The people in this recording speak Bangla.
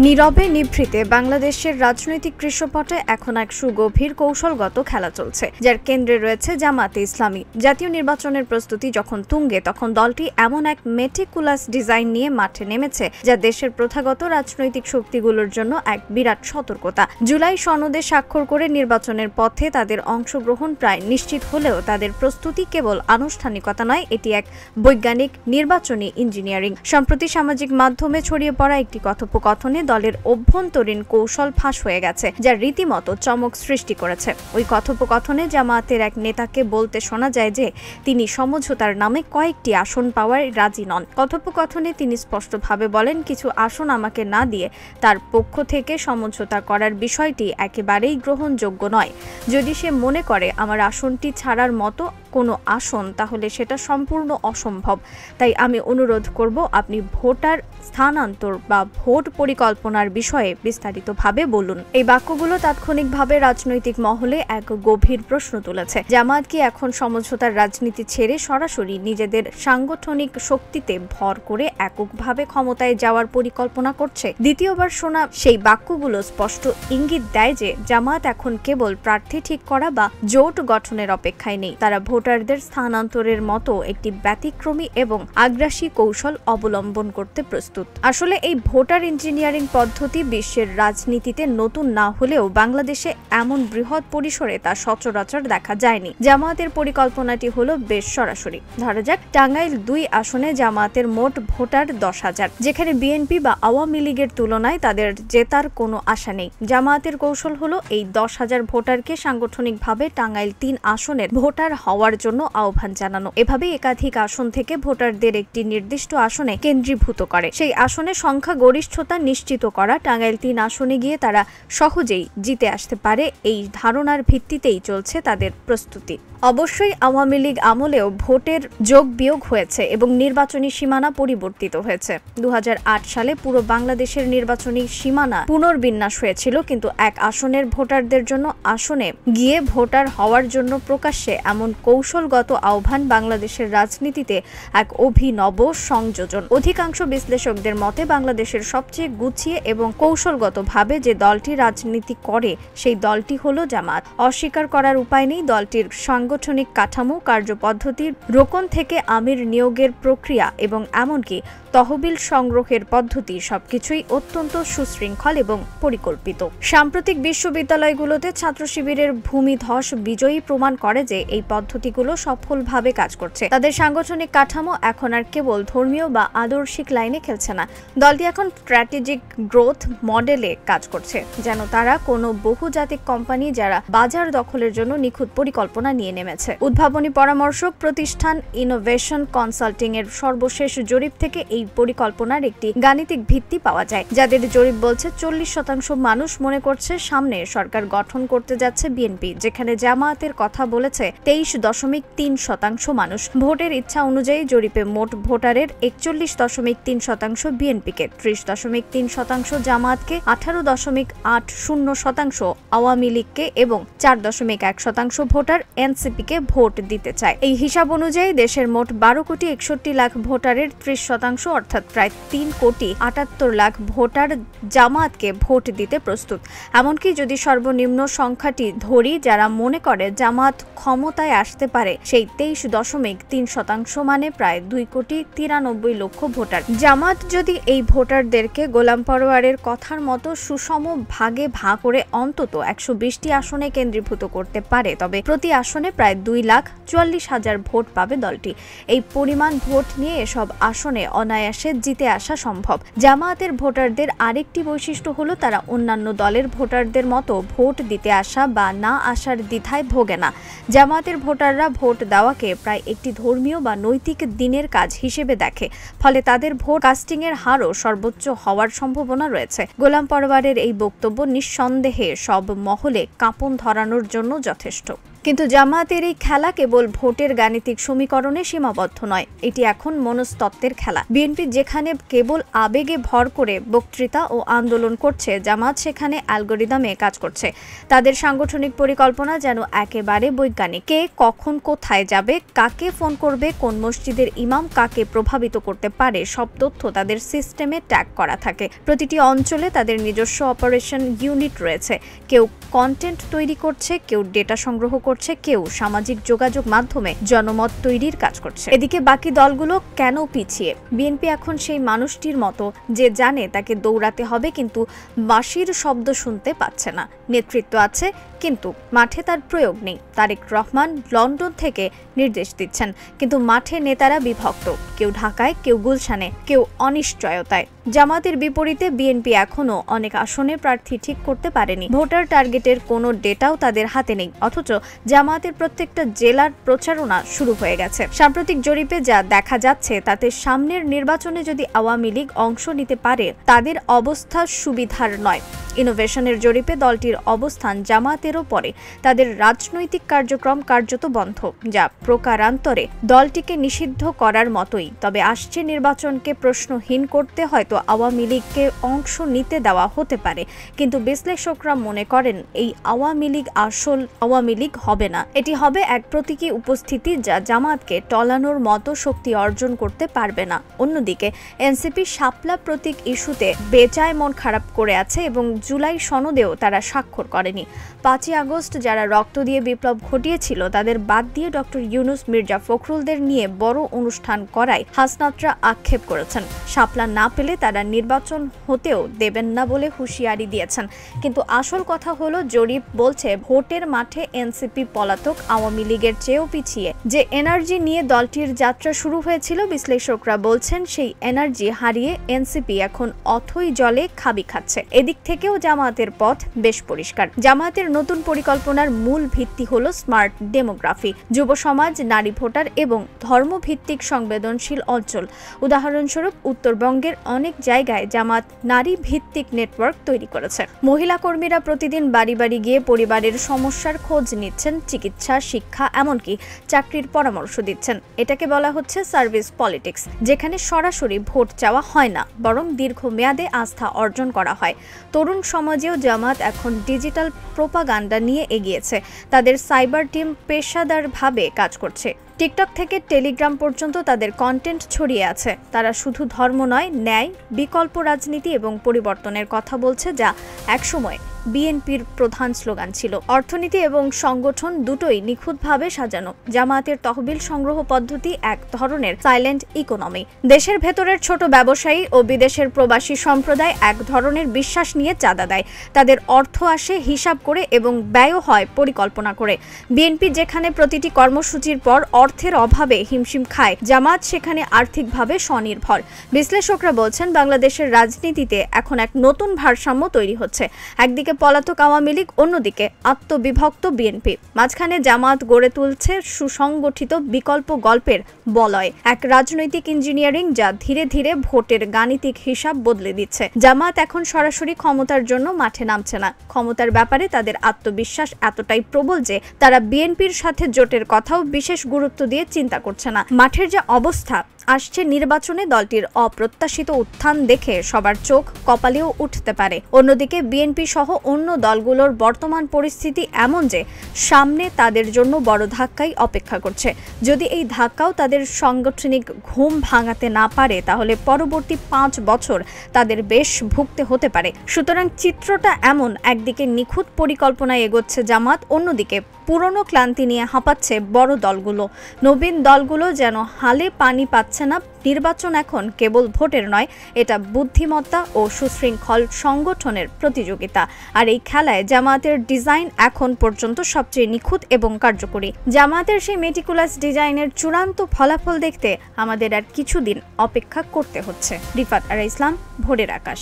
নীরবে নিভৃতে বাংলাদেশের রাজনৈতিক দৃশ্যপটে এখন এক সুগভীর কৌশলগত খেলা চলছে, যার কেন্দ্রে রয়েছে জামায়াতে ইসলামী। জাতীয় নির্বাচনের প্রস্তুতি যখন তুঙ্গে, তখন দলটি এমন এক মেটিকুলাস ডিজাইন নিয়ে মাঠে নেমেছে যা দেশের প্রথাগত রাজনৈতিক শক্তিগুলোর জন্য এক বিরাট সতর্কতা। জুলাই সনদে স্বাক্ষর করে নির্বাচনের পথে তাদের অংশগ্রহণ প্রায় নিশ্চিত হলেও তাদের প্রস্তুতি কেবল আনুষ্ঠানিকতা নয়, এটি এক বৈজ্ঞানিক নির্বাচনী ইঞ্জিনিয়ারিং। সম্প্রতি সামাজিক মাধ্যমে ছড়িয়ে পড়া একটি কথোপকথনে দলের অভ্যন্তরীণ কৌশল ফাঁস হয়ে গেছে, যা রীতিমতো চমক সৃষ্টি করেছে। ওই কথোপকথনে জামায়াতের এক নেতাকে বলতে শোনা যায় যে তিনি সমঝোতার নামে কয়েকটি আসন পাওয়ার রাজি নন। কথোপকথনে তিনি স্পষ্টভাবে বলেন, কিছু আসন আমাকে না দিয়ে তার পক্ষ থেকে সমঝোতা করার বিষয়টি একেবারেই গ্রহণযোগ্য নয়। যদি সে মনে করে আমার আসনটি ছাড়ার মতো কোনো আসন, তাহলে সেটা সম্পূর্ণ অসম্ভব। তাই আমি অনুরোধ করব, আপনি ভোটার স্থানান্তর বা ভোট পরিকল্পনার বিষয়ে বিস্তারিতভাবে বলুন। এই বাক্যগুলো তাৎক্ষণিকভাবে রাজনৈতিক মহলে এক গভীর প্রশ্ন তুলেছে। জামায়াত কি এখন সমঝোতার রাজনীতি ছেড়ে সরাসরি নিজেদের সাংগঠনিক শক্তিতে ভর করে এককভাবে ক্ষমতায় যাওয়ার পরিকল্পনা করছে? দ্বিতীয়বার শোনা সেই বাক্যগুলো স্পষ্ট ইঙ্গিত দেয় যে জামায়াত এখন কেবল প্রার্থী ঠিক করা বা জোট গঠনের অপেক্ষায় নেই। তারা ভোটারদের স্থানান্তরের মতো একটি ব্যতিক্রমী এবং আগ্রাসী কৌশল অবলম্বন করতে প্রস্তুত। আসলে এই ভোটার ইঞ্জিনিয়ারিং পদ্ধতি বিশ্বের রাজনীতিতে নতুন না হলেও বাংলাদেশে এমন বৃহৎ পরিসরে তা সচরাচর দেখা যায়নি। জামায়াতের পরিকল্পনাটি হলো বেশ সরাসরি। ধরা যাক, টাঙ্গাইল ২ আসনে জামায়াতের মোট ভোটার ১০,০০০, যেখানে বিএনপি বা আওয়ামী লীগের তুলনায় তাদের জেতার কোনো আশা নেই। জামায়াতের কৌশল হলো এই ১০,০০০ ভোটারকে সাংগঠনিকভাবে টাঙ্গাইল ৩ আসনের ভোটার হওয়ার জন্য আহ্বান জানানো। এভাবে একাধিক আসন থেকে ভোটারদের একটি নির্দিষ্ট আসনে কেন্দ্রীভূত করে সেই আসনে সংখ্যাগরিষ্ঠতা নিশ্চিত করা। টাঙ্গাইল ৩ আসনে গিয়ে তারা সহজেই জিতে আসতে পারে, এই ধারণার ভিত্তিতেই চলছে তাদের প্রস্তুতি। অবশ্যই আওয়ামী লীগ আমলেও ভোটের যোগ বিয়োগ হয়েছে এবং নির্বাচনী সীমানা পরিবর্তিত হয়েছে। ২০০৮ সালে পুরো বাংলাদেশের নির্বাচনী সীমানা পুনর্বিন্যাস হয়েছিল, কিন্তু এক আসনের ভোটারদের জন্য আসনে গিয়ে ভোটার হওয়ার জন্য প্রকাশ্যে এমন কৌশলগত আহ্বান বাংলাদেশের রাজনীতিতে এক অভিনব সংযোজন। অধিকাংশ বিশ্লেষকদের মতে বাংলাদেশের সবচেয়ে গুছিয়ে এবং কৌশলগতভাবে যে দলটি রাজনীতি করে সেই দলটি হলো জামায়াত। অস্বীকার করার উপায় নেই, দলটির সাংগঠনিক কাঠামো, কার্যপদ্ধতির রোকন থেকে আমির নিয়োগের প্রক্রিয়া এবং এমনকি তহবিল সংগ্রহের পদ্ধতি সবকিছুই অত্যন্ত সুশৃঙ্খল এবং পরিকল্পিত। সাম্প্রতিক বিশ্ববিদ্যালয়গুলোতে ছাত্র শিবিরের ভূমিধস বিজয়ী প্রমাণ করে যে এই পদ্ধতিগুলো সফলভাবে কাজ করছে। তাদের সাংগঠনিক কাঠামো এখন আর কেবল ধর্মীয় বা আদর্শিক লাইনে খেলছে না, দলটি এখন স্ট্র্যাটেজিক গ্রোথ মডেলে কাজ করছে, যেন তারা কোনো বহুজাতিক কোম্পানি যারা বাজার দখলের জন্য নিখুঁত পরিকল্পনা নিয়ে নেমেছে। উদ্ভাবনী পরামর্শক প্রতিষ্ঠান ইনোভেশন কনসাল্টিং এর সর্বশেষ জরিপ থেকে এই পরিকল্পনার একটি গাণিতিক ভিত্তি পাওয়া যায়, যাদের জরিপ বলছে 40% মানুষ মনে করছে সামনে সরকার গঠন করতে যাচ্ছে বিএনপি, যেখানে জামায়াতের কথা বলেছে 23.3% মানুষ। ভোটের ইচ্ছা অনুযায়ী জরিপে মোট ভোটারের 41.3% বিএনপিকে, 30.3% জামায়াতকে, 18.80% আওয়ামী লীগকে এবং 4.1% ভোটার এনসিপিকে ভোট দিতে চায়। এই হিসাব অনুযায়ী দেশের মোট 12,61,00,000 ভোটারের 30%, অর্থাৎ প্রায় 3,78,00,000 ভোটার জামায়াতকে ভোট দিতে প্রস্তুত। এমনকি যদি সর্বনিম্ন সংখ্যাটি ধরি যারা মনে করে জামায়াত ক্ষমতায় আসতে পারে, সেই 23.3% মানে প্রায় 2,93,00,000 ভোটার। জামায়াত যদি এই ভোটারদেরকে গোলাম পরোয়ারের কথার মতো সুষম ভাগে ভাগ করে অন্তত 120টি আসনে কেন্দ্রীভূত করতে পারে, তবে প্রতি আসনে প্রায় 2,44,000 ভোট পাবে দলটি। এই পরিমাণ ভোট নিয়ে এসব আসনে অনায়াসে জিতে আসা সম্ভব। জামায়াতের ভোটারদের আরেকটি বৈশিষ্ট্য হলো তারা অন্যান্য দলের ভোটারদের মতো ভোট দিতে আসা বা না আসার দ্বিধায় ভোগে না। জামায়াতের ভোটাররা ভোট দেওয়াকে প্রায় একটি ধর্মীয় বা নৈতিক দিনের কাজ হিসেবে দেখে, ফলে তাদের ভোট কাস্টিং এর হারও সর্বোচ্চ হওয়ার সম্ভাবনা রয়েছে। গোলাম পরোয়ারের এই বক্তব্য নিঃসন্দেহে সব মহলে কাঁপন ধরানোর জন্য যথেষ্ট। কিন্তু জামায়াতের এই খেলা কেবল ভোটের গাণিতিক সমীকরণে সীমাবদ্ধ নয়, এটি এখন মনস্তত্ত্বের খেলা। বিএনপি যেখানে কেবল আবেগে ভর করে বক্তৃতা ও আন্দোলন করছে, জামাত সেখানে অ্যালগোরিদমে কাজ করছে। তাদের সাংগঠনিক পরিকল্পনা যেন একেবারে বৈজ্ঞানিক। কে কখন কোথায় যাবে, কাকে ফোন করবে, কোন মসজিদের ইমাম কাকে প্রভাবিত করতে পারে, সব তথ্য তাদের সিস্টেমে ট্যাগ করা থাকে। প্রতিটি অঞ্চলে তাদের নিজস্ব অপারেশন ইউনিট রয়েছে। কেউ কন্টেন্ট তৈরি করছে, কেউ ডেটা সংগ্রহ করছে, কেউ সামাজিক যোগাযোগ মাধ্যমে জনমত তৈরির কাজ করছে। এদিকে বাকি দলগুলো কেন পিছিয়ে? বিএনপি এখন সেই মানুষটির মতো যে জানে তাকে দৌড়াতে হবে, কিন্তু বাঁশির শব্দ শুনতে পাচ্ছে না। নেতৃত্ব আছে কিন্তু মাঠে তার প্রয়োগ নেই। তারেক রহমান লন্ডন থেকে নির্দেশ দিচ্ছেন, কিন্তু মাঠে নেতারা বিভক্ত, কেউ ঢাকায়, কেউ গুলশানে, কেউ অনিশ্চয়তায়। জামাতের বিপরীতে বিএনপি এখনো অনেক আসনে প্রার্থী ঠিক করতে পারেনি। ভোটার টার্গেটের কোনো ডেটাও তাদের হাতে নেই, অথচ জামাতের প্রত্যেকটা জেলার প্রচারণা শুরু হয়ে গেছে। সাম্প্রতিক জরিপে যা দেখা যাচ্ছে তাতে সামনের নির্বাচনে যদি আওয়ামী লীগ অংশ নিতে পারে, তাদের অবস্থা সুবিধার নয়। ইনোভেশনের জরিপে দলটির অবস্থান জামায়াতেরও পরে। তাদের রাজনৈতিক কার্যক্রম কার্যত বন্ধ, যা প্রকারান্তরে দলটিকে নিষিদ্ধ করার মতোই। তবে আসছে নির্বাচনকে প্রশ্নহীন করতে হয়তো আওয়ামী লীগকে অংশ নিতে দেওয়া হতে পারে, কিন্তু বিশ্লেষকরা মনে করেন এই আওয়ামী লীগ আসল আওয়ামী লীগ হবে না। এটি হবে এক প্রতীকী উপস্থিতি যা জামায়াতকে টলানোর মতো শক্তি অর্জন করতে পারবে না। অন্যদিকে এনসিপি শাপলা প্রতীক ইস্যুতে বেজায় মন খারাপ করে আছে এবং জুলাই সনদেও তারা স্বাক্ষর করেনি। 5ই আগস্ট যারা রক্ত দিয়ে বিপ্লব ঘটিয়েছিল তাদের বাদ দিয়ে ডক্টর ইউনূস, মির্জা ফখরুলদের নিয়ে বড় অনুষ্ঠান করায় হাসনাতরা আক্ষেপ করেছেন। শাপলা না পেলে তারা নির্বাচন হতেও দেবেন না বলে হুঁশিয়ারি দিয়েছেন। কিন্তু আসল কথা হলো, জরিপ বলছে ভোটের মাঠে এনসিপি পলাতক, আওয়ামী লীগের চেয়েও পিছিয়ে। যে এনার্জি নিয়ে দলটির যাত্রা শুরু হয়েছিল, বিশ্লেষকরা বলছেন সেই এনার্জি হারিয়ে এনসিপি এখন অথই জলে খাবি খাচ্ছে। এদিক থেকেও জামায়াতের পথ বেশ পরিষ্কার। জামায়াতের নতুন পরিকল্পনার মূল ভিত্তি হলো স্মার্ট ডেমোগ্রাফি, যুব সমাজ, নারী ভোটার এবং ধর্মভিত্তিক সংবেদনশীল অঞ্চল। উদাহরণস্বরূপ উত্তরবঙ্গের অনেক জায়গায় জামায়াত নারী ভিত্তিক নেটওয়ার্ক তৈরি করেছে। মহিলা কর্মীরা প্রতিদিন বাড়ি বাড়ি গিয়ে পরিবারের সমস্যার খোঁজ নিচ্ছেন, চিকিৎসা, শিক্ষা, এমনকি চাকরির পরামর্শ দিচ্ছেন। এটাকে বলা হচ্ছে সার্ভিস পলিটিক্স, যেখানে সরাসরি ভোট চাওয়া হয় না, বরং দীর্ঘমেয়াদে আস্থা অর্জন করা হয়। তরুণ সমাজেও জামাত এখন ডিজিটাল প্রোপাগান্ডা নিয়ে এগিয়েছে। তাদের সাইবার টিম পেশাদারভাবে কাজ করছে। টিকটক থেকে টেলিগ্রাম পর্যন্ত তাদের কন্টেন্ট ছড়িয়ে আছে। তারা শুধু ধর্ম নয়, ন্যায়, বিকল্প রাজনীতি এবং পরিবর্তনের কথা বলছে, যা একসময় বিএনপির প্রধান স্লোগান ছিল। অর্থনীতি এবং সংগঠন দুটোই নিখুঁতভাবে সাজানো। জামায়াতের তহবিল সংগ্রহ পদ্ধতি এক ধরনের সাইলেন্ট ইকোনমি। দেশের ভেতরের ছোট ব্যবসায়ী ও বিদেশের প্রবাসী সম্প্রদায় এক ধরনের বিশ্বাস নিয়ে চাঁদা দেয়। তাদের অর্থ আসে হিসাব করে এবং ব্যয়ও হয় পরিকল্পনা করে। বিএনপি যেখানে প্রতিটি কর্মসূচির পর অর্থের অভাবে হিমশিম খায়, জামায়াত সেখানে আর্থিকভাবে স্বনির্ভর। বিশ্লেষকরা বলছেন বাংলাদেশের রাজনীতিতে এখন এক নতুন ভারসাম্য তৈরি হচ্ছে। একদিকে পলাতক আওয়ামী লীগ, অন্যদিকে আত্মবিভক্ত বিএনপি। মাঝখানে জামায়াত গড়ে তুলছে সুসংগঠিত বিকল্প গল্পের বলয়, এক রাজনৈতিক ইঞ্জিনিয়ারিং যা ধীরে ধীরে ভোটের গাণিতিক হিসাব বদলে দিচ্ছে। জামায়াত এখন সরাসরি ক্ষমতার জন্য মাঠে নামছে না। ক্ষমতার ব্যাপারে তাদের আত্মবিশ্বাস এতটাই প্রবল যে তারা বিএনপির সাথে জোটের কথাও বিশেষ গুরুত্ব দিয়ে চিন্তা করছে না। মাঠের যে অবস্থা, আসছে নির্বাচনে দলটির অপ্রত্যাশিত উত্থান দেখে সবার চোখ কপালেও উঠতে পারে। অন্যদিকে বিএনপি সহ অন্য দলগুলোর বর্তমান পরিস্থিতি এমন যে সামনে তাদের জন্য বড় ধাক্কাই অপেক্ষা করছে। যদি এই ধাক্কাও তাদের সাংগঠনিক ঘুম ভাঙাতে না পারে, তাহলে পরবর্তী 5 বছর তাদের বেশ ভুগতে হতে পারে। সুতরাং চিত্রটা এমন, একদিকে নিখুঁত পরিকল্পনায় এগোচ্ছে জামাত, অন্যদিকে পুরনো ক্লান্তি নিয়ে হাঁপাচ্ছে বড় দলগুলো। নবীন দলগুলো যেন হালে পানি পাচ্ছে না। নির্বাচন এখন কেবল ভোটের নয়, এটা বুদ্ধিমত্তা ও সুশৃঙ্খল সংগঠনের প্রতিযোগিতা। আর এই খেলায় জামায়াতের ডিজাইন এখন পর্যন্ত সবচেয়ে নিখুঁত এবং কার্যকরী। জামায়াতের সেই মেটিকুলাস ডিজাইনের চূড়ান্ত ফলাফল দেখতে আমাদের আর কিছুদিন অপেক্ষা করতে হচ্ছে। রিফাত আরা ইসলাম, ভোরের আকাশ।